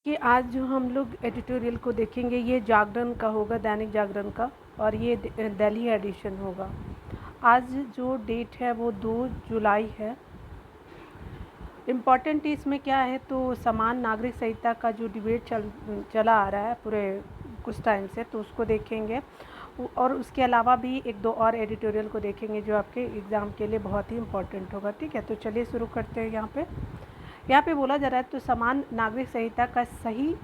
कि आज जो हम लोग एडिटोरियल को देखेंगे ये जागरण का होगा, दैनिक जागरण का, और ये दिल्ली एडिशन होगा। आज जो डेट है वो 2 जुलाई है। इम्पॉर्टेंट इसमें क्या है तो समान नागरिक संहिता का जो डिबेट चला आ रहा है पूरे कुछ टाइम से, तो उसको देखेंगे और उसके अलावा भी एक दो और एडिटोरियल को देखेंगे जो आपके एग्ज़ाम के लिए बहुत ही इम्पॉर्टेंट होगा। ठीक है, तो चलिए शुरू करते हैं। यहाँ पे बोला जा रहा है तो समान नागरिक संहिता का सही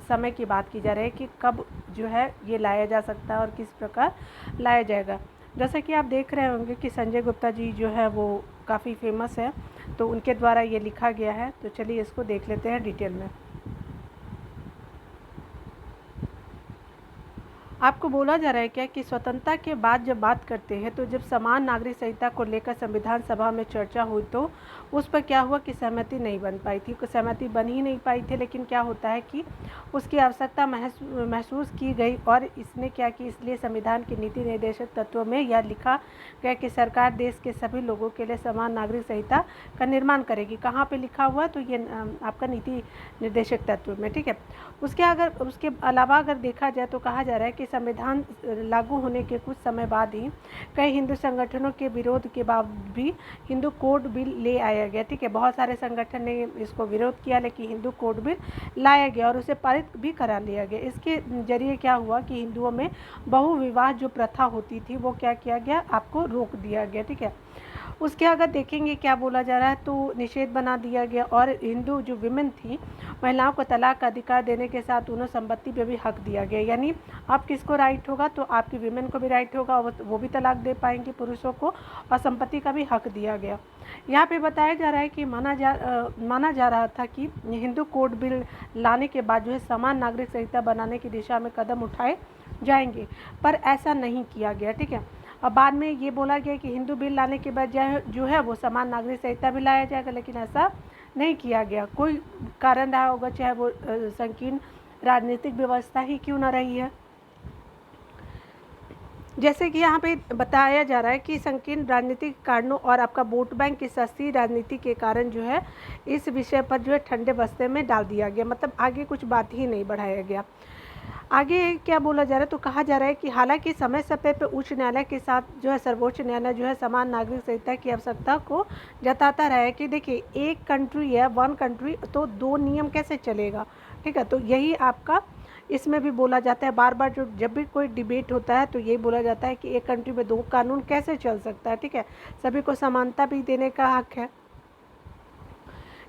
समय की बात की जा रही है कि कब जो है ये लाया जा सकता है और किस प्रकार लाया जाएगा। जैसा कि आप देख रहे होंगे कि संजय गुप्ता जी जो है वो काफ़ी फेमस है, तो उनके द्वारा ये लिखा गया है। तो चलिए इसको देख लेते हैं डिटेल में। आपको बोला जा रहा है क्या कि स्वतंत्रता के बाद जब बात करते हैं तो जब समान नागरिक संहिता को लेकर संविधान सभा में चर्चा हुई तो उस पर क्या हुआ कि सहमति नहीं बन पाई थी, सहमति बन ही नहीं पाई थी। लेकिन क्या होता है कि उसकी आवश्यकता महसूस की गई और इसने क्या कि इसलिए संविधान के नीति निर्देशक तत्वों में यह लिखा गया कि सरकार देश के सभी लोगों के लिए समान नागरिक संहिता का निर्माण करेगी। कहाँ पर लिखा हुआ है तो ये आपका नीति निर्देशक तत्व में। ठीक है, उसके अलावा अगर देखा जाए तो कहा जा रहा है कि संविधान लागू होने के कुछ समय बाद ही कई हिंदू संगठनों के विरोध के बावजूद भी हिंदू कोड बिल ले आया गया। ठीक है, बहुत सारे संगठन ने इसको विरोध किया लेकिन हिंदू कोड बिल लाया गया और उसे पारित भी करा लिया गया। इसके जरिए क्या हुआ कि हिंदुओं में बहुविवाह जो प्रथा होती थी वो क्या किया गया, आपको रोक दिया गया। ठीक है, उसके अगर देखेंगे क्या बोला जा रहा है तो निषेध बना दिया गया और हिंदू जो विमेन थी, महिलाओं को तलाक का अधिकार देने के साथ उन्हें संपत्ति पे भी हक दिया गया। यानी अब किसको राइट होगा तो आपकी विमेन को भी राइट होगा, वो भी तलाक दे पाएंगे पुरुषों को, और संपत्ति का भी हक दिया गया। यहाँ पे बताया जा रहा है कि माना जा रहा था कि हिंदू कोड बिल लाने के बाद जो है समान नागरिक संहिता बनाने की दिशा में कदम उठाए जाएंगे, पर ऐसा नहीं किया गया। ठीक है, अब बाद में ये बोला गया कि हिंदू बिल लाने के बजाय जो है वो समान नागरिक संहिता भी लाया जाएगा, लेकिन ऐसा नहीं किया गया। कोई कारण रहा होगा, चाहे वो संकीर्ण राजनीतिक व्यवस्था ही क्यों न रही है। जैसे कि यहाँ पे बताया जा रहा है कि संकीर्ण राजनीतिक कारणों और आपका वोट बैंक की सस्ती राजनीति के कारण जो है इस विषय पर जो है ठंडे बस्ते में डाल दिया गया, मतलब आगे कुछ बात ही नहीं बढ़ाया गया। आगे क्या बोला जा रहा है तो कहा जा रहा है कि हालांकि समय समय पर उच्च न्यायालय के साथ जो है सर्वोच्च न्यायालय जो है समान नागरिक संहिता की आवश्यकता को जताता रहा है कि देखिए एक कंट्री है, वन कंट्री, तो दो नियम कैसे चलेगा। ठीक है, तो यही आपका इसमें भी बोला जाता है बार बार, जो जब भी कोई डिबेट होता है तो यही बोला जाता है कि एक कंट्री में दो कानून कैसे चल सकता है। ठीक है, सभी को समानता भी देने का हक है,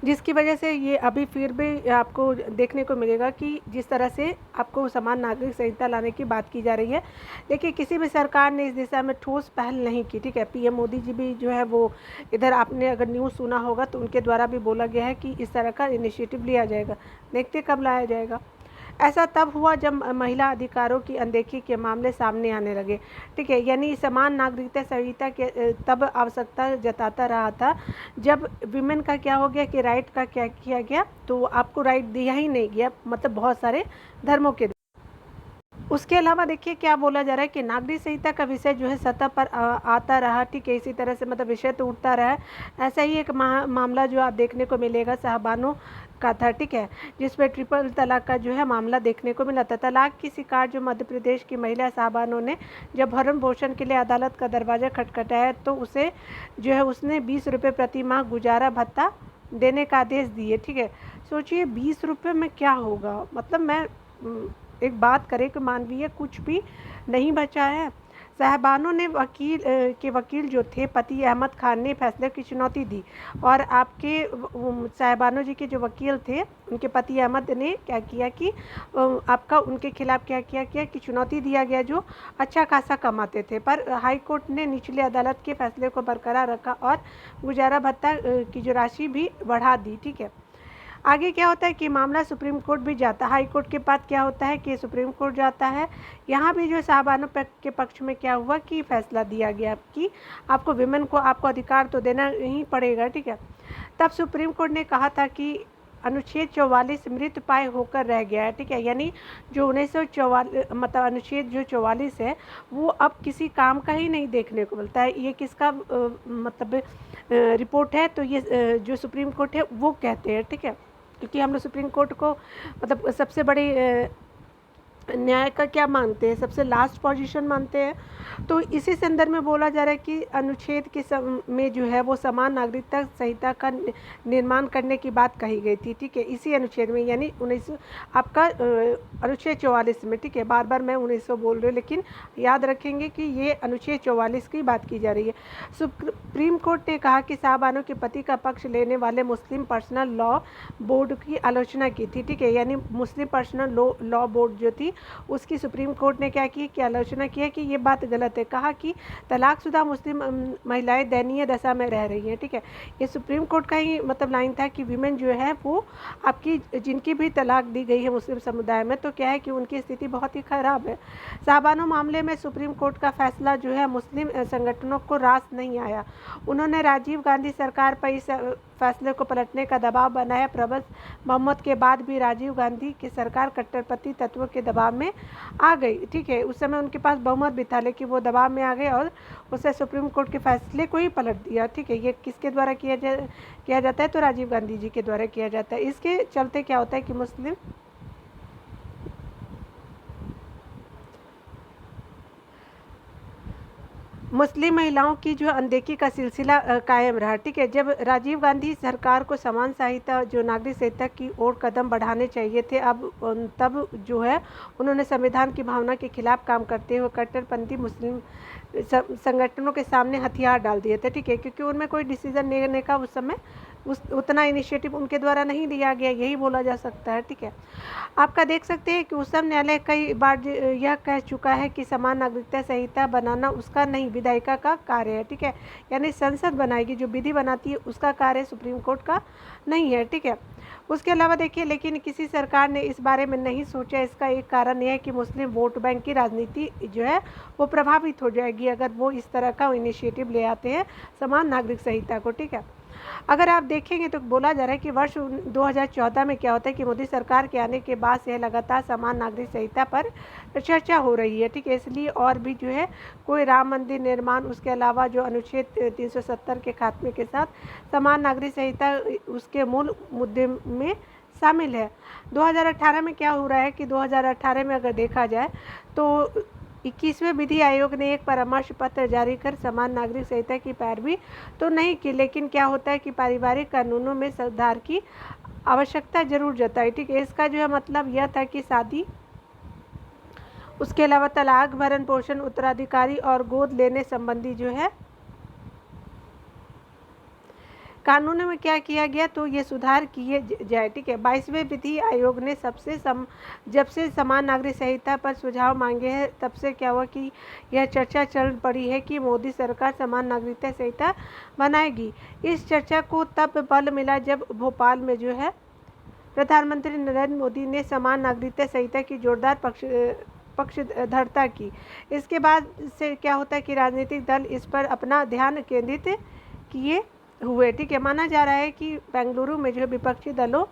जिसकी वजह से ये अभी फिर भी आपको देखने को मिलेगा कि जिस तरह से आपको समान नागरिक संहिता लाने की बात की जा रही है, देखिए किसी भी सरकार ने इस दिशा में ठोस पहल नहीं की। ठीक है, पीएम मोदी जी भी जो है वो इधर आपने अगर न्यूज़ सुना होगा तो उनके द्वारा भी बोला गया है कि इस तरह का इनिशिएटिव लिया जाएगा, देखते कब लाया जाएगा। ऐसा तब हुआ जब महिला अधिकारों की अनदेखी के मामले सामने आने लगे। ठीक है, यानी समान नागरिकता संहिता के तब आवश्यकता जताता रहा था जब विमेन का क्या हो गया कि राइट का क्या किया गया, तो आपको राइट दिया ही नहीं गया, मतलब बहुत सारे धर्मों के। उसके अलावा देखिए क्या बोला जा रहा है कि नागरिक संहिता का विषय जो है सतह पर आता रहा। ठीक है, इसी तरह से मतलब विषय तो उठता रहा है। ऐसा ही एक मामला जो आप देखने को मिलेगा साहबानों का था। ठीक है, जिसमें ट्रिपल तलाक का जो है मामला देखने को मिला था। तलाक की शिकार जो मध्य प्रदेश की महिला साहबानों ने जब भरण पोषण के लिए अदालत का दरवाज़ा खटखटाया तो उसे जो है उसने 20 रुपये प्रति माह गुजारा भत्ता देने का आदेश दिए। ठीक है, सोचिए 20 रुपये में क्या होगा, मतलब मैं एक बात करें कि मानवीय कुछ भी नहीं बचा है। साहबानों ने वकील जो थे पति अहमद खान ने फैसले की चुनौती दी और आपके साहबानों जी के जो वकील थे उनके पति अहमद ने क्या किया कि आपका उनके खिलाफ क्या किया कि चुनौती दिया गया, जो अच्छा खासा कमाते थे। पर हाई कोर्ट ने निचली अदालत के फैसले को बरकरार रखा और गुजारा भत्ता की जो राशि भी बढ़ा दी। ठीक है, आगे क्या होता है कि मामला सुप्रीम कोर्ट भी जाता है। हाई कोर्ट के बाद क्या होता है कि सुप्रीम कोर्ट जाता है। यहाँ भी जो साहबानों के पक्ष में क्या हुआ कि फैसला दिया गया कि आपको विमेन को आपको अधिकार तो देना ही पड़ेगा। ठीक है, तब सुप्रीम कोर्ट ने कहा था कि अनुच्छेद 44 मृत पाय होकर रह गया है। ठीक है, यानी जो 1944 मतलब अनुच्छेद जो 44 है वो अब किसी काम का ही नहीं देखने को मिलता है। ये किसका मतलब रिपोर्ट है, तो ये जो सुप्रीम कोर्ट है वो कहते हैं। ठीक है, क्योंकि हम लोग सुप्रीम कोर्ट को मतलब सबसे बड़ी न्याय का क्या मानते हैं, सबसे लास्ट पोजीशन मानते हैं। तो इसी संदर्भ में बोला जा रहा है कि अनुच्छेद के में जो है वो समान नागरिकता संहिता का निर्माण करने की बात कही गई थी, ठीक है, इसी अनुच्छेद में, यानी 19 आपका अनुच्छेद 44 में, ठीक है, बार बार मैं 1900 बोल रही हूँ, लेकिन याद रखेंगे कि ये अनुच्छेद 44 की बात की जा रही है। सुप्रीम कोर्ट ने कहा कि साहबानो के पति का पक्ष लेने वाले मुस्लिम पर्सनल लॉ बोर्ड की आलोचना की थी, ठीक है, यानी मुस्लिम पर्सनल लॉ बोर्ड जो थी उसकी सुप्रीम कोर्ट ने क्या की कि आलोचना की है कि ये बात गलत है। कहा कि तलाकशुदा मुस्लिम महिलाएं दयनीय दशा में रह रही हैं, ठीक है, ये सुप्रीम कोर्ट का ही मतलब लाइन था कि वीमेन जो है वो आपकी जिनकी भी तलाक दी गई है मुस्लिम समुदाय में, तो क्या है कि उनकी स्थिति बहुत ही खराब है। साहबानो मामले में सुप्रीम कोर्ट का फैसला जो है मुस्लिम संगठनों को रास नहीं आया। उन्होंने राजीव गांधी सरकार पर इस फैसले को पलटने का दबाव बनाया। प्रबल मोहम्मद के बाद भी राजीव गांधी की सरकार कट्टरपंथी तत्वों के दबाव में आ गई, ठीक है, उस समय उनके पास बहुमत भी था, लेकिन वो दबाव में आ गए और उससे सुप्रीम कोर्ट के फैसले को ही पलट दिया, ठीक है। ये किसके द्वारा किया जाता है, तो राजीव गांधी जी के द्वारा किया जाता है। इसके चलते क्या होता है कि मुस्लिम महिलाओं की जो अनदेखी का सिलसिला कायम रहा, ठीक है। जब राजीव गांधी सरकार को समान संहिता जो नागरिक संहिता की ओर कदम बढ़ाने चाहिए थे, तब जो है उन्होंने संविधान की भावना के खिलाफ काम करते हुए कट्टरपंथी मुस्लिम संगठनों के सामने हथियार डाल दिए थे, ठीक है, क्योंकि उनमें कोई डिसीजन लेने का उस समय उतना इनिशिएटिव उनके द्वारा नहीं लिया गया, यही बोला जा सकता है, ठीक है। आपका देख सकते हैं कि उच्चतम न्यायालय कई बार यह कह चुका है कि समान नागरिकता संहिता बनाना उसका नहीं, विधायिका का कार्य है, ठीक है, यानी संसद बनाएगी, जो विधि बनाती है उसका कार्य सुप्रीम कोर्ट का नहीं है, ठीक है। उसके अलावा देखिए, लेकिन किसी सरकार ने इस बारे में नहीं सोचा। इसका एक कारण यह है कि मुस्लिम वोट बैंक की राजनीति जो है वो प्रभावित हो जाएगी अगर वो इस तरह का इनिशिएटिव ले आते हैं समान नागरिक संहिता को, ठीक है। अगर आप देखेंगे तो बोला जा रहा है कि वर्ष 2014 में क्या होता है कि मोदी सरकार के आने के बाद से लगातार समान नागरिक संहिता पर चर्चा हो रही है, ठीक है, इसलिए और भी जो है कोई राम मंदिर निर्माण, उसके अलावा जो अनुच्छेद 370 के खात्मे के साथ समान नागरिक संहिता उसके मूल मुद्दे में शामिल है। 2018 में क्या हो रहा है कि 2018 में अगर देखा जाए तो 21वें विधि आयोग ने एक परामर्श पत्र जारी कर समान नागरिक संहिता की पैरवी तो नहीं की, लेकिन क्या होता है कि पारिवारिक कानूनों में सुधार की आवश्यकता जरूर जताई, ठीक है। इसका जो है मतलब यह था कि शादी, उसके अलावा तलाक, भरण पोषण, उत्तराधिकारी और गोद लेने संबंधी जो है कानूनों में क्या किया गया, तो ये सुधार किए जाए, ठीक है। 22वें विधि आयोग ने जब से समान नागरिक संहिता पर सुझाव मांगे हैं, तब से क्या हुआ कि यह चर्चा चल पड़ी है कि मोदी सरकार समान नागरिकता संहिता बनाएगी। इस चर्चा को तब बल मिला जब भोपाल में जो है प्रधानमंत्री नरेंद्र मोदी ने समान नागरिकता संहिता की जोरदार पक्षधरता की। इसके बाद से क्या होता है कि राजनीतिक दल इस पर अपना ध्यान केंद्रित किए हुए, ठीक है। माना जा रहा है कि बेंगलुरु में जो विपक्षी दलों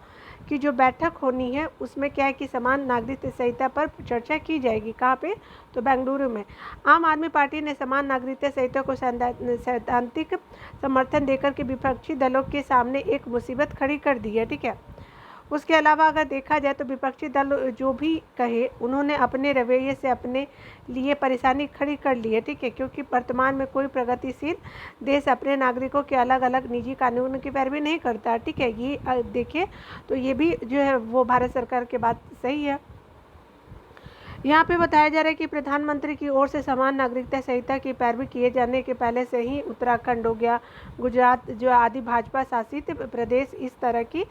की जो बैठक होनी है उसमें क्या है कि समान नागरिक संहिता पर चर्चा की जाएगी। कहाँ पे, तो बेंगलुरु में। आम आदमी पार्टी ने समान नागरिकता संहिता को सैद्धांतिक समर्थन देकर के विपक्षी दलों के सामने एक मुसीबत खड़ी कर दी है, ठीक है। उसके अलावा अगर देखा जाए तो विपक्षी दल जो भी कहे, उन्होंने अपने रवैये से अपने लिए परेशानी खड़ी कर ली है, ठीक है, क्योंकि वर्तमान में कोई प्रगतिशील देश अपने नागरिकों के अलग अलग निजी कानूनों की पैरवी नहीं करता, ठीक है। ये देखिए तो ये भी जो है वो भारत सरकार की बात सही है। यहाँ पे बताया जा रहा है कि प्रधानमंत्री की ओर से समान नागरिकता संहिता की पैरवी किए जाने के पहले से ही उत्तराखंड हो गया, गुजरात जो आदि भाजपा शासित प्रदेश इस तरह की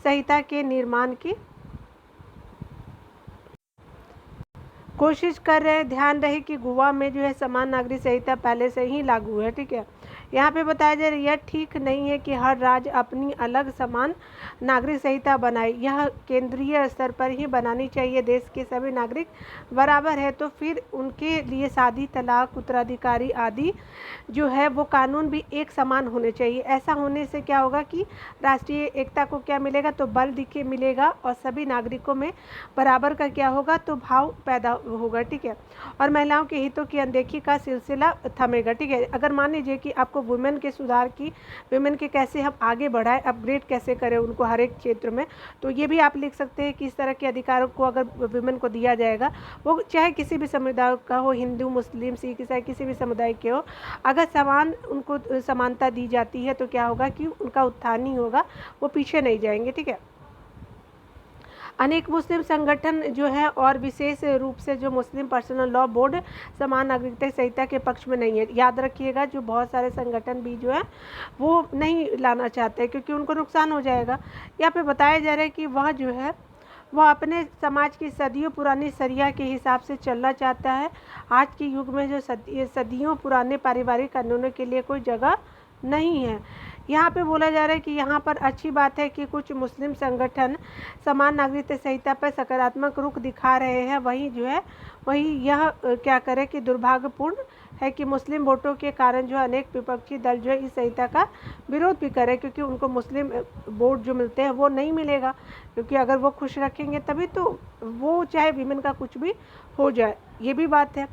संहिता के निर्माण की कोशिश कर रहे हैं। ध्यान रहे कि गोवा में जो है समान नागरिक संहिता पहले से ही लागू है, ठीक है। यहाँ पे बताया जा रहा है यह ठीक नहीं है कि हर राज्य अपनी अलग समान नागरिक संहिता बनाए, यह केंद्रीय स्तर पर ही बनानी चाहिए। देश के सभी नागरिक बराबर है, तो फिर उनके लिए शादी, तलाक, उत्तराधिकारी आदि जो है वो कानून भी एक समान होने चाहिए। ऐसा होने से क्या होगा कि राष्ट्रीय एकता को क्या मिलेगा, तो बल दिखे मिलेगा और सभी नागरिकों में बराबर का क्या होगा, तो भाव पैदा होगा, ठीक है। और महिलाओं के हितों की अनदेखी का सिलसिला थमेगा, ठीक है। अगर मान लीजिए कि आपको को वुमेन के सुधार की, वुमेन के कैसे हम आगे बढ़ाएं, अपग्रेड कैसे करें उनको हर एक क्षेत्र में। तो ये भी आप लिख सकते हैं कि इस तरह के अधिकारों को अगर वुमेन को दिया जाएगा, वो चाहे किसी भी समुदाय का हो, हिंदू, मुस्लिम, सिख, ईसाई, किसी भी समुदाय के हो, अगर समान उनको समानता दी जाती है तो क्या होगा कि उनका उत्थान ही होगा, वो पीछे नहीं जाएंगे। ठीक है। अनेक मुस्लिम संगठन जो है और विशेष रूप से जो मुस्लिम पर्सनल लॉ बोर्ड समान नागरिकता संहिता के पक्ष में नहीं है। याद रखिएगा, जो बहुत सारे संगठन भी जो है वो नहीं लाना चाहते क्योंकि उनको नुकसान हो जाएगा। यहाँ पे बताया जा रहा है कि वह जो है वह अपने समाज की सदियों पुरानी शरिया के हिसाब से चलना चाहता है। आज के युग में जो सदियों पुराने पारिवारिक कानूनों के लिए कोई जगह नहीं है। यहाँ पे बोला जा रहा है कि यहाँ पर अच्छी बात है कि कुछ मुस्लिम संगठन समान नागरिकता संहिता पर सकारात्मक रुख दिखा रहे हैं। वही यह क्या करे कि दुर्भाग्यपूर्ण है कि मुस्लिम वोटों के कारण जो अनेक विपक्षी दल जो है इस संहिता का विरोध भी करे, क्योंकि उनको मुस्लिम वोट जो मिलते हैं वो नहीं मिलेगा, क्योंकि अगर वो खुश रखेंगे तभी तो वो चाहे विमेन का कुछ भी हो जाए, ये भी बात है।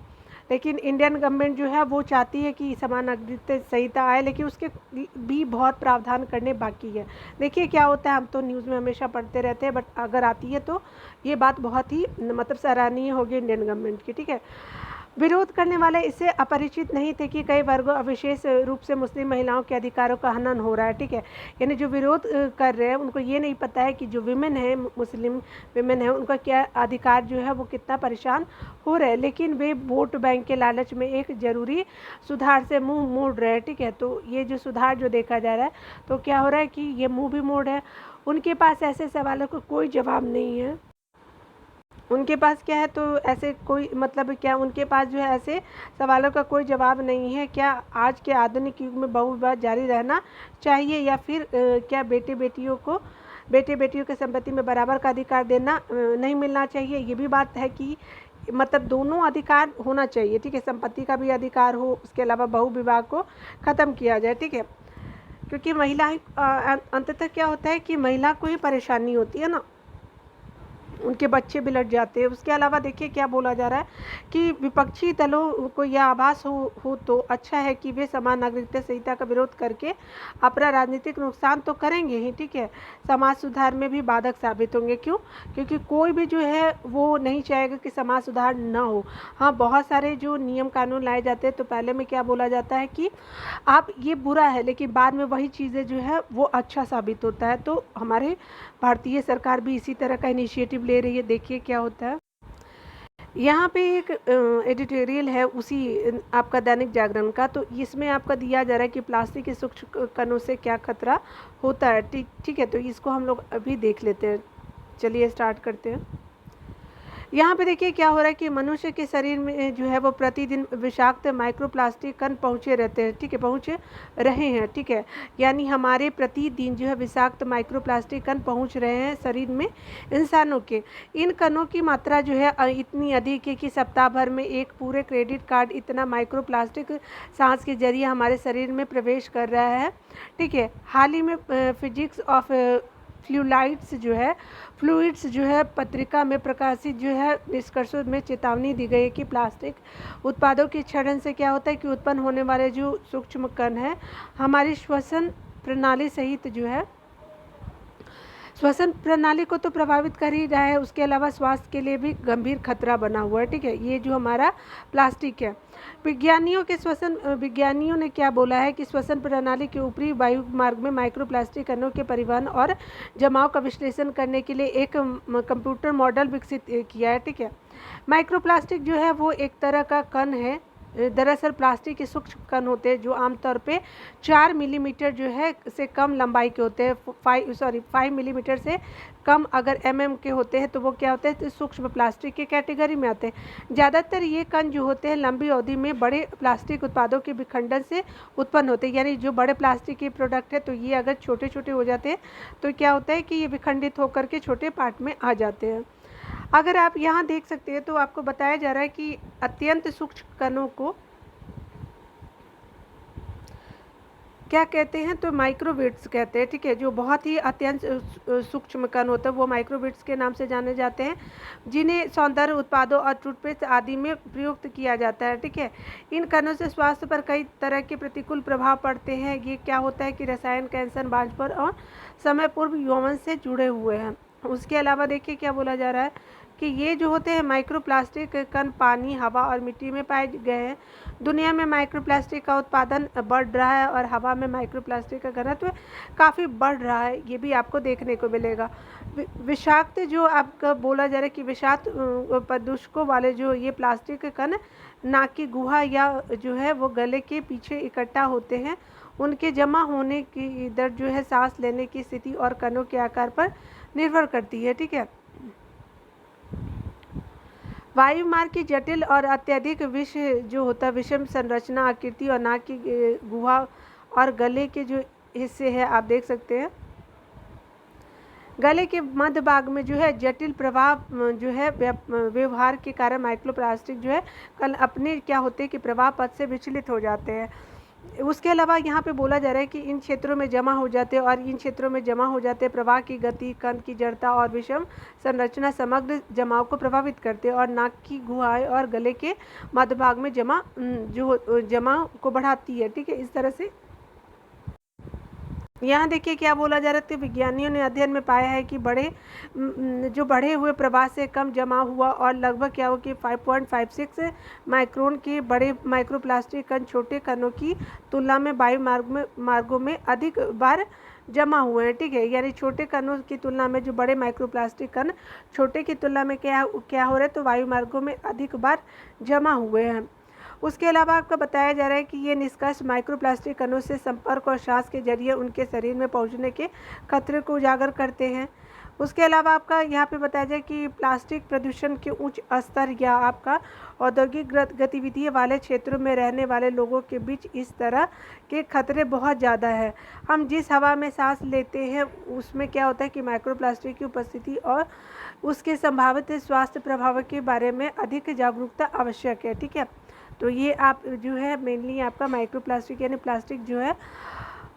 लेकिन इंडियन गवर्नमेंट जो है वो चाहती है कि समान नागरिकता संहिता आए, लेकिन उसके भी बहुत प्रावधान करने बाकी है। देखिए क्या होता है, हम तो न्यूज़ में हमेशा पढ़ते रहते हैं, बट अगर आती है तो ये बात बहुत ही मतलब सराहनीय होगी इंडियन गवर्नमेंट की। ठीक है। विरोध करने वाले इससे अपरिचित नहीं थे कि कई वर्गों विशेष रूप से मुस्लिम महिलाओं के अधिकारों का हनन हो रहा है। ठीक है। यानी जो विरोध कर रहे हैं उनको ये नहीं पता है कि जो विमेन है, मुस्लिम विमेन है, उनका क्या अधिकार जो है वो कितना परेशान हो रहे हैं, लेकिन वे वोट बैंक के लालच में एक जरूरी सुधार से मुंह मोड़ रहे हैं। ठीक है। तो ये जो सुधार जो देखा जा रहा है, तो क्या हो रहा है कि ये मुंह भी मोड़ है। उनके पास ऐसे सवालों का कोई जवाब नहीं है। उनके पास क्या है, तो ऐसे कोई मतलब क्या उनके पास जो है ऐसे सवालों का कोई जवाब नहीं है। क्या आज के आधुनिक युग में बहुविवाह जारी रहना चाहिए, या फिर क्या बेटे बेटियों के संपत्ति में बराबर का अधिकार देना नहीं मिलना चाहिए। ये भी बात है कि मतलब दोनों अधिकार होना चाहिए। ठीक है। संपत्ति का भी अधिकार हो, उसके अलावा बहुविवाह को ख़त्म किया जाए। ठीक है। क्योंकि महिला अंततः क्या होता है कि महिला को ही परेशानी होती है ना, उनके बच्चे बिलट जाते हैं। उसके अलावा देखिए क्या बोला जा रहा है कि विपक्षी दलों को यह आभास हो तो अच्छा है कि वे समान नागरिकता संहिता का विरोध करके अपना राजनीतिक नुकसान तो करेंगे ही। ठीक है। समाज सुधार में भी बाधक साबित होंगे। क्यों? क्योंकि कोई भी जो है वो नहीं चाहेगा कि समाज सुधार न हो। हाँ, बहुत सारे जो नियम कानून लाए जाते हैं तो पहले में क्या बोला जाता है कि आप ये बुरा है, लेकिन बाद में वही चीज़ें जो है वो अच्छा साबित होता है। तो हमारे भारतीय सरकार भी इसी तरह का इनिशिएटिव ले रही है। देखिए क्या होता है। यहाँ पे एक एडिटोरियल है उसी आपका दैनिक जागरण का, तो इसमें आपका दिया जा रहा है कि प्लास्टिक के सूक्ष्म कणों से क्या खतरा होता है। ठीक है। तो इसको हम लोग अभी देख लेते हैं। चलिए स्टार्ट करते हैं। यहाँ पे देखिए क्या हो रहा है कि मनुष्य के शरीर में जो है वो प्रतिदिन विषाक्त माइक्रोप्लास्टिक कण पहुँचे रहते हैं। ठीक है। पहुँचे रहे हैं। ठीक है। यानी हमारे प्रतिदिन जो है विषाक्त माइक्रोप्लास्टिक कण पहुँच रहे हैं शरीर में इंसानों के। इन कणों की मात्रा जो है इतनी अधिक है कि सप्ताह भर में एक पूरे क्रेडिट कार्ड इतना माइक्रोप्लास्टिक सांस के जरिए हमारे शरीर में प्रवेश कर रहा है। ठीक है। हाल ही में फिजिक्स ऑफ फ्लूइड्स जो है पत्रिका में प्रकाशित जो है निष्कर्षों में चेतावनी दी गई है कि प्लास्टिक उत्पादों के क्षरण से क्या होता है कि उत्पन्न होने वाले जो सूक्ष्म कण है हमारी श्वसन प्रणाली सहित जो है श्वसन प्रणाली को तो प्रभावित कर ही रहा है, उसके अलावा स्वास्थ्य के लिए भी गंभीर खतरा बना हुआ है। ठीक है। ये जो हमारा प्लास्टिक है, विज्ञानियों ने क्या बोला है कि श्वसन प्रणाली के ऊपरी वायु मार्ग में माइक्रोप्लास्टिक कणों के परिवहन और जमाव का विश्लेषण करने के लिए एक कंप्यूटर मॉडल विकसित किया है। ठीक है। माइक्रोप्लास्टिक जो है वो एक तरह का कण है। दरअसल प्लास्टिक के सूक्ष्म कण होते हैं जो आमतौर पे 4 मिलीमीटर जो है से कम लंबाई के होते हैं। 5 मिलीमीटर से कम अगर के होते हैं तो वो क्या होते हैं, तो सूक्ष्म प्लास्टिक के कैटेगरी में आते हैं। ज़्यादातर ये कण जो होते हैं लंबी अवधि में बड़े प्लास्टिक उत्पादों के विखंडन से उत्पन्न होते हैं। यानी जो बड़े प्लास्टिक के प्रोडक्ट है तो ये अगर छोटे छोटे हो जाते हैं तो क्या होता है कि ये विखंडित होकर के छोटे पार्ट में आ जाते हैं। अगर आप यहाँ देख सकते हैं तो आपको बताया जा रहा है कि अत्यंत सूक्ष्म कणों को क्या कहते हैं, तो माइक्रोबिट्स कहते हैं, ठीक है, जो बहुत ही अत्यंत सूक्ष्म कण होते हैं वो माइक्रोबिट्स के नाम से जाने जाते हैं, जिन्हें सौंदर्य उत्पादों और टूथपेस्ट आदि में प्रयुक्त किया जाता है, ठीक है। इन कणों से स्वास्थ्य पर कई तरह के प्रतिकूल प्रभाव पड़ते हैं। ये क्या होता है कि रसायन, कैंसर, बांझपन और समय पूर्व यौवन से जुड़े हुए हैं। उसके अलावा देखिए क्या बोला जा रहा है कि ये जो होते हैं माइक्रोप्लास्टिक कण पानी, हवा और मिट्टी में पाए गए हैं। दुनिया में माइक्रोप्लास्टिक का उत्पादन बढ़ रहा है और हवा में माइक्रोप्लास्टिक का घनत्व काफ़ी बढ़ रहा है, ये भी आपको देखने को मिलेगा। विषाक्त जो आपका बोला जा रहा है कि विषाक्त प्रदूषकों वाले जो ये प्लास्टिक के कण नाक की गुहा या जो है वो गले के पीछे इकट्ठा होते हैं। उनके जमा होने की दर जो है सांस लेने की स्थिति और कणों के आकार पर निर्भर करती है, ठीक है। वायुमार्ग की जटिल और अत्यधिक विष जो होता है विषम संरचना, आकृति और नाक की गुहा और गले के जो हिस्से हैं आप देख सकते हैं। गले के मध्य भाग में जो है जटिल प्रवाह जो है व्यवहार के कारण माइक्रोप्लास्टिक जो है कल अपने क्या होते हैं कि प्रवाह पथ से विचलित हो जाते हैं। उसके अलावा यहाँ पे बोला जा रहा है कि इन क्षेत्रों में जमा हो जाते हैं और इन क्षेत्रों में जमा हो जाते प्रवाह की गति, कण की जड़ता और विषम संरचना समग्र जमाव को प्रभावित करते हैं और नाक की गुहाएं और गले के मध्य भाग में जमा को बढ़ाती है, ठीक है। इस तरह से यहाँ देखिए क्या बोला जा रहा है, विज्ञानियों ने अध्ययन में पाया है कि जो बढ़े हुए प्रवाह से कम जमा हुआ और लगभग क्या हो कि 5.56 माइक्रोन के बड़े माइक्रोप्लास्टिक कण छोटे कणों की तुलना में वायु मार्गों में अधिक बार जमा हुए हैं, ठीक है। यानी छोटे कणों की तुलना में जो बड़े माइक्रोप्लास्टिक कण छोटे की तुलना में क्या हो रहा है, तो वायु मार्गों में अधिक बार जमा हुए हैं। उसके अलावा आपका बताया जा रहा है कि ये निष्कर्ष माइक्रोप्लास्टिक कणों से संपर्क और श्वास के जरिए उनके शरीर में पहुंचने के खतरे को उजागर करते हैं। उसके अलावा आपका यहाँ पे बताया जाए कि प्लास्टिक प्रदूषण के उच्च स्तर या आपका औद्योगिक गतिविधि वाले क्षेत्रों में रहने वाले लोगों के बीच इस तरह के खतरे बहुत ज़्यादा है। हम जिस हवा में सांस लेते हैं उसमें क्या होता है कि माइक्रोप्लास्टिक की उपस्थिति और उसके संभावित स्वास्थ्य प्रभाव के बारे में अधिक जागरूकता आवश्यक है, ठीक है। तो ये आप जो है मेनली आपका माइक्रोप्लास्टिक यानी प्लास्टिक जो है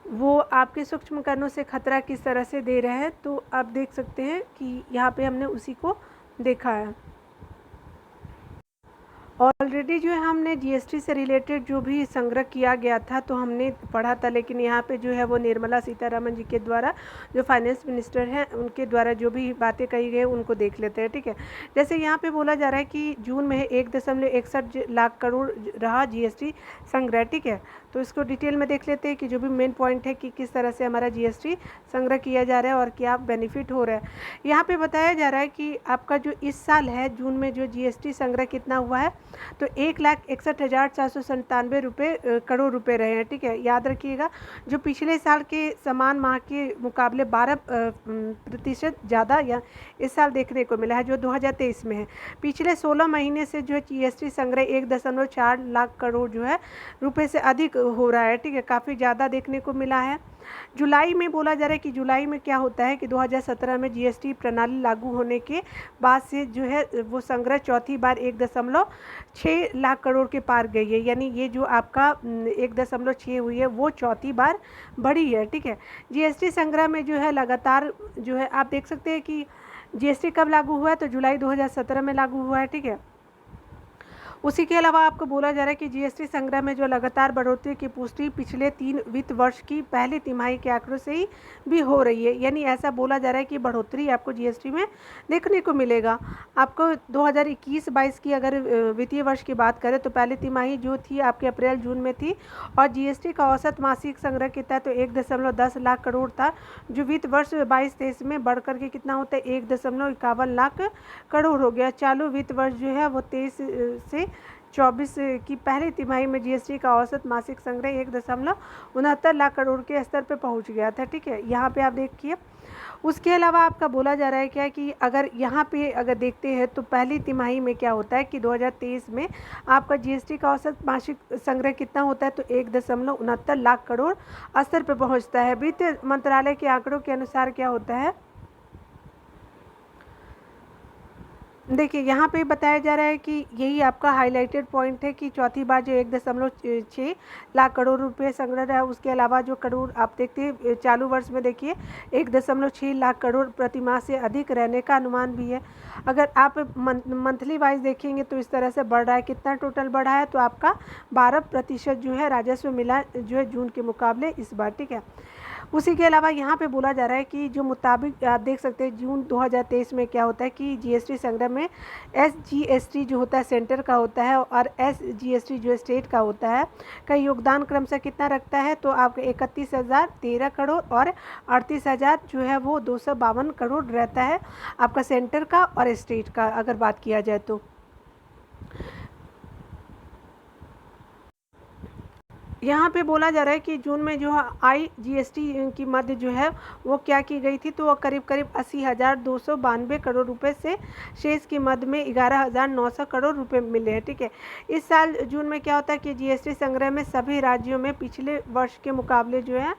वो आपके सूक्ष्म कणों से खतरा किस तरह से दे रहे हैं, तो आप देख सकते हैं कि यहाँ पे हमने उसी को देखा है। ऑलरेडी जो है हमने जीएसटी से रिलेटेड जो भी संग्रह किया गया था तो हमने पढ़ा था, लेकिन यहाँ पे जो है वो निर्मला सीतारमण जी के द्वारा जो फाइनेंस मिनिस्टर हैं उनके द्वारा जो भी बातें कही गई उनको देख लेते हैं, ठीक है। जैसे यहाँ पे बोला जा रहा है कि जून में 1.61 लाख करोड़ रहा जीएसटी संग्रह, ठीक है। तो इसको डिटेल में देख लेते हैं कि जो भी मेन पॉइंट है कि किस तरह से हमारा जीएसटी संग्रह किया जा रहा है और क्या बेनिफिट हो रहा है। यहाँ पे बताया जा रहा है कि आपका जो इस साल है जून में जो जीएसटी संग्रह कितना हुआ है, तो 1,61,497 करोड़ रुपए रहे हैं, ठीक है। याद रखिएगा जो पिछले साल के समान माह के मुकाबले 12% ज़्यादा या इस साल देखने को मिला है जो 2023 में है। पिछले 16 महीने से जो है जीएसटी संग्रह 1.4 लाख करोड़ जो है रुपए से अधिक हो रहा है, ठीक है। काफ़ी ज़्यादा देखने को मिला है। जुलाई में बोला जा रहा है कि जुलाई में क्या होता है कि 2017 में जीएसटी प्रणाली लागू होने के बाद से जो है वो संग्रह चौथी बार 1.6 लाख करोड़ के पार गई है। यानी ये जो आपका 1.6 हुई है वो चौथी बार बढ़ी है, ठीक है। जीएसटी संग्रह में जो है लगातार जो है आप देख सकते हैं कि जीएसटी कब लागू हुआ है, तो जुलाई 2017 में लागू हुआ है, ठीक है। उसी के अलावा आपको बोला जा रहा है कि जीएसटी संग्रह में जो लगातार बढ़ोतरी की पुष्टि पिछले 3 वित्त वर्ष की पहली तिमाही के आंकड़ों से ही भी हो रही है। यानी ऐसा बोला जा रहा है कि बढ़ोतरी आपको जीएसटी में देखने को मिलेगा। आपको 2021-22 की अगर वित्तीय वर्ष की बात करें तो पहली तिमाही जो थी आपके अप्रैल जून में थी और जीएसटी का औसत मासिक संग्रह कितना तो 1.10 लाख करोड़ था, जो वित्त वर्ष 22-23 में बढ़कर के कितना होता है 1.51 लाख करोड़ हो गया। चालू वित्त वर्ष जो है वो 23 से 24 की पहली तिमाही में जीएसटी का औसत मासिक संग्रह 1.69 लाख करोड़ के स्तर पर पहुंच गया था, ठीक है। यहाँ पे आप देखिए उसके अलावा आपका बोला जा रहा है क्या कि अगर यहाँ पे अगर देखते हैं तो पहली तिमाही में क्या होता है कि 2023 में आपका जीएसटी का औसत मासिक संग्रह कितना होता है तो 1.69 लाख करोड़ स्तर पर पहुँचता है। वित्त मंत्रालय के आंकड़ों के अनुसार क्या होता है देखिए यहाँ पे बताया जा रहा है कि यही आपका हाइलाइटेड पॉइंट है कि चौथी बार जो 1.6 लाख करोड़ रुपए संग्रह रहा है। उसके अलावा जो करोड़ आप देखते हैं चालू वर्ष में देखिए 1.6 लाख करोड़ प्रतिमाह से अधिक रहने का अनुमान भी है। अगर आप मंथली वाइज देखेंगे तो इस तरह से बढ़ रहा है। कितना टोटल बढ़ा है तो आपका 12% जो है राजस्व मिला जो है जून के मुकाबले इस बार, ठीक है। उसी के अलावा यहाँ पे बोला जा रहा है कि जो मुताबिक आप देख सकते हैं जून 2023 में क्या होता है कि जीएसटी संग्रह में एसजीएसटी जो होता है सेंटर का होता है और एसजीएसटी जो स्टेट का होता है का योगदान क्रमशः कितना रखता है तो आपका 31,013 करोड़ और 38,000 जो है वो 252 करोड़ रहता है आपका सेंटर का और स्टेट का अगर बात किया जाए तो। यहाँ पे बोला जा रहा है कि जून में जो आईजीएसटी की मद जो है वो क्या की गई थी तो वो करीब करीब 80,292 करोड़ रुपए से शेष की मद में 11,900 करोड़ रुपए मिले हैं, ठीक है। इस साल जून में क्या होता है कि जीएसटी संग्रह में सभी राज्यों में पिछले वर्ष के मुकाबले जो है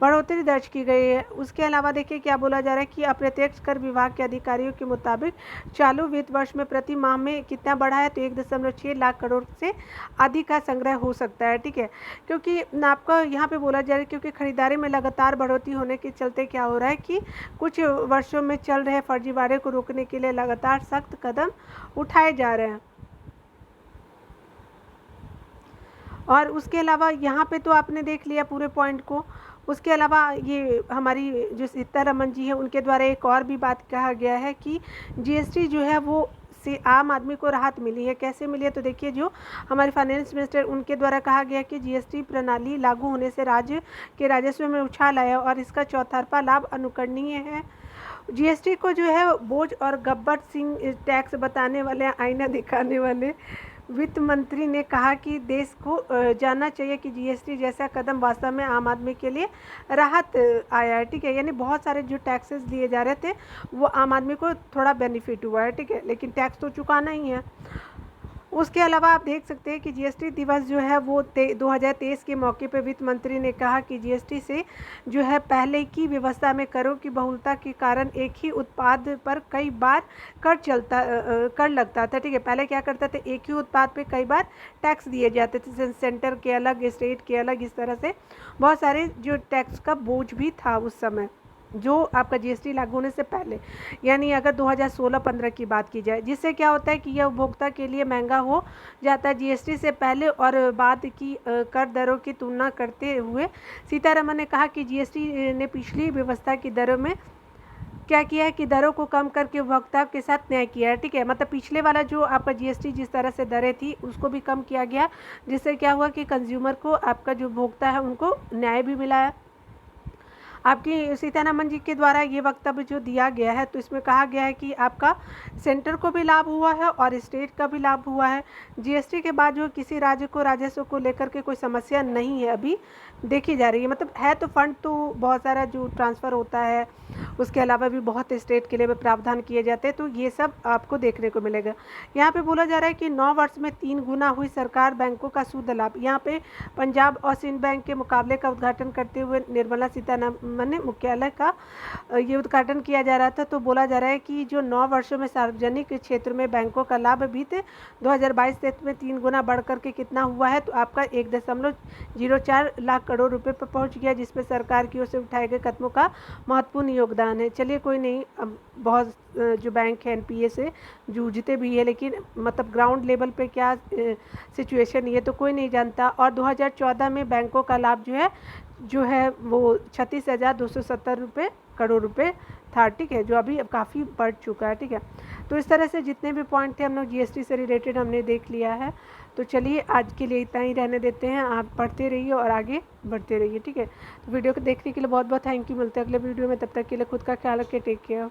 बढ़ोतरी दर्ज की गई है। उसके अलावा देखिए क्या बोला जा रहा है कि अप्रत्यक्ष कर विभाग के अधिकारियों के मुताबिक चालू वित्त वर्ष में प्रति माह में कितना बढ़ा है तो 1.6 लाख करोड़ से अधिक का संग्रह हो सकता है, ठीक है। क्योंकि आपका यहाँ पे बोला जा रहा है क्योंकि खरीदारी में लगातार बढ़ोतरी होने के चलते क्या हो रहा है कि कुछ वर्षों में चल रहे फर्जीवाड़े को रोकने के लिए लगातार सख्त कदम उठाए जा रहे हैं। और उसके अलावा यहाँ पे तो आपने देख लिया पूरे पॉइंट को। उसके अलावा ये हमारी जो सीतारमन जी है उनके द्वारा एक और भी बात कहा गया है कि जीएसटी जो है वो से आम आदमी को राहत मिली है। कैसे मिली है तो देखिए जो हमारे फाइनेंस मिनिस्टर उनके द्वारा कहा गया कि जीएसटी प्रणाली लागू होने से राज्य के राजस्व में उछाल आया और इसका चौतरफा लाभ अनुकरणीय है। जीएसटी को जो है बोझ और गब्बर सिंह टैक्स बताने वाले आईना दिखाने वाले वित्त मंत्री ने कहा कि देश को जानना चाहिए कि जीएसटी जैसा कदम वास्तव में आम आदमी के लिए राहत आया है, ठीक है। यानी बहुत सारे जो टैक्सेस दिए जा रहे थे वो आम आदमी को थोड़ा बेनिफिट हुआ है, ठीक है, लेकिन टैक्स तो चुकाना ही है। उसके अलावा आप देख सकते हैं कि जीएसटी दिवस जो है वो 2023 के मौके पर वित्त मंत्री ने कहा कि जीएसटी से जो है पहले की व्यवस्था में करों की बहुलता के कारण एक ही उत्पाद पर कई बार कर लगता था, ठीक है। पहले क्या करता था एक ही उत्पाद पे कई बार टैक्स दिए जाते थे, सेंटर के अलग स्टेट के अलग, इस तरह से बहुत सारे जो टैक्स का बोझ भी था उस समय जो आपका जीएसटी लागू होने से पहले, यानी अगर 2016-15 की बात की जाए, जिससे क्या होता है कि यह उपभोक्ता के लिए महंगा हो जाता है। जीएसटी से पहले और बाद की कर दरों की तुलना करते हुए सीतारमन ने कहा कि जीएसटी ने पिछली व्यवस्था की दरों में क्या किया है कि दरों को कम करके उपभोक्ता के साथ न्याय किया है, ठीक है। मतलब पिछले वाला जो आपका जीएसटी जिस तरह से दरें थी उसको भी कम किया गया, जिससे क्या हुआ कि कंज्यूमर को आपका जो उपभोक्ता है उनको न्याय भी मिला है। आपकी सीतारमन जी के द्वारा ये वक्तव्य जो दिया गया है तो इसमें कहा गया है कि आपका सेंटर को भी लाभ हुआ है और स्टेट का भी लाभ हुआ है। जीएसटी के बाद जो किसी राज्य को राजस्व को लेकर के कोई समस्या नहीं है अभी देखी जा रही है। मतलब है तो फंड तो बहुत सारा जो ट्रांसफ़र होता है, उसके अलावा भी बहुत स्टेट के लिए भी प्रावधान किए जाते हैं, तो ये सब आपको देखने को मिलेगा। यहाँ पे बोला जा रहा है कि 9 वर्ष में 3 गुना हुई सरकार बैंकों का सूद लाभ। यहाँ पे पंजाब और सिंध बैंक के मुकाबले का उद्घाटन करते हुए निर्मला सीतारमन ने मुख्यालय का ये उद्घाटन किया जा रहा था, तो बोला जा रहा है कि जो 9 वर्षों में सार्वजनिक क्षेत्र में बैंकों का लाभ बीते 2022-23 में 3 गुना बढ़ करके कितना हुआ है तो आपका 1.04 लाख करोड़ रुपए पर पहुंच गया, जिसमें सरकार की ओर से उठाए गए कदमों का महत्वपूर्ण योगदान है। चलिए कोई नहीं, अब बहुत जो बैंक है एनपीए से जूझते भी है, लेकिन मतलब ग्राउंड लेवल पे क्या सिचुएशन ये तो कोई नहीं जानता। और 2014 में बैंकों का लाभ जो है वो 36,270 करोड़ रुपए था, ठीक है, जो अभी अब काफ़ी बढ़ चुका है, ठीक है। तो इस तरह से जितने भी पॉइंट थे हम लोग जीएसटी से रिलेटेड हमने देख लिया है। तो चलिए आज के लिए इतना ही रहने देते हैं, आप पढ़ते रहिए और आगे बढ़ते रहिए, ठीक है। तो वीडियो को देखने के लिए बहुत बहुत थैंक यू। मिलते हैं अगले वीडियो में, तब तक के लिए खुद का ख्याल रखिए, टेक केयर।